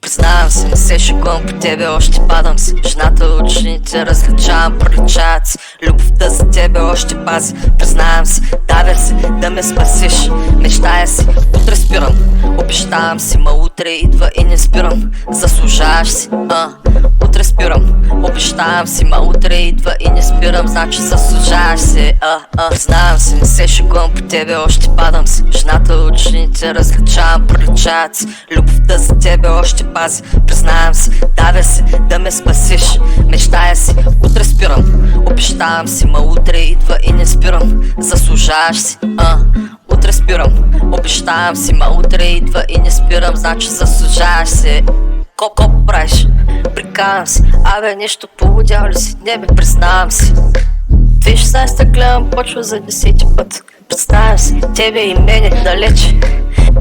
Признавам се, не се шегувам по тебе, още падам си. Жената от учените различавам, проличават си. Любовта за тебе още пази. Признавам си, давя си да ме спасиш. Мечтая си, утре спирам. Обещавам си, ма утре идва и не спирам. Заслужаваш си, утре спирам. Обещавам си, ма утре идва и не спирам. Значи заслужаваш си, Признавам се, не се шегувам по тебе, още падам си. Жената от учените различавам, проличават си. Любовта за тебе още пази. Признавам си, давя си да ме спасиш. Мечтая си, утре спирам. Обещавам си, ма утре идва и не спирам. Заслужаваш си, утре спирам. Обещавам си, ма утре идва и не спирам. Значи заслужаваш си. Коп правиш? Прикавам си. Абе, нещо полудял ли си? Не бе, признавам си. 2016 гледам, почва за 10-ти път. Представям си, тебе и мене далече.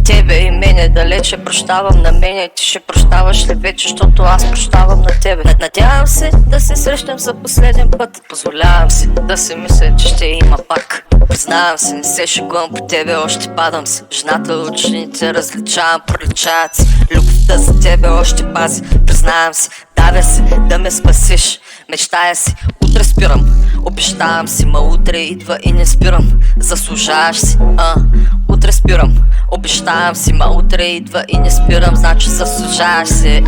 Тебе и мене далече, прощавам на мене. Ти ще прощаваш ли вече, защото аз прощавам на тебе. Надявам се да се срещнем за последен път. Позволявам си да си мисля, че ще има пак. Признавам се, не се шегувам по тебе, още падам си. Жената от учените различавам, проличават си. Любовта за тебе още пази. Признавам си, давя си да ме спасиш. Мечтая си, утре спирам. Обещавам си, ма утре идва и не спирам. Заслужаваш си, утре спирам. Обещавам си, ма утре идва и не спирам. Значи заслужаваш си,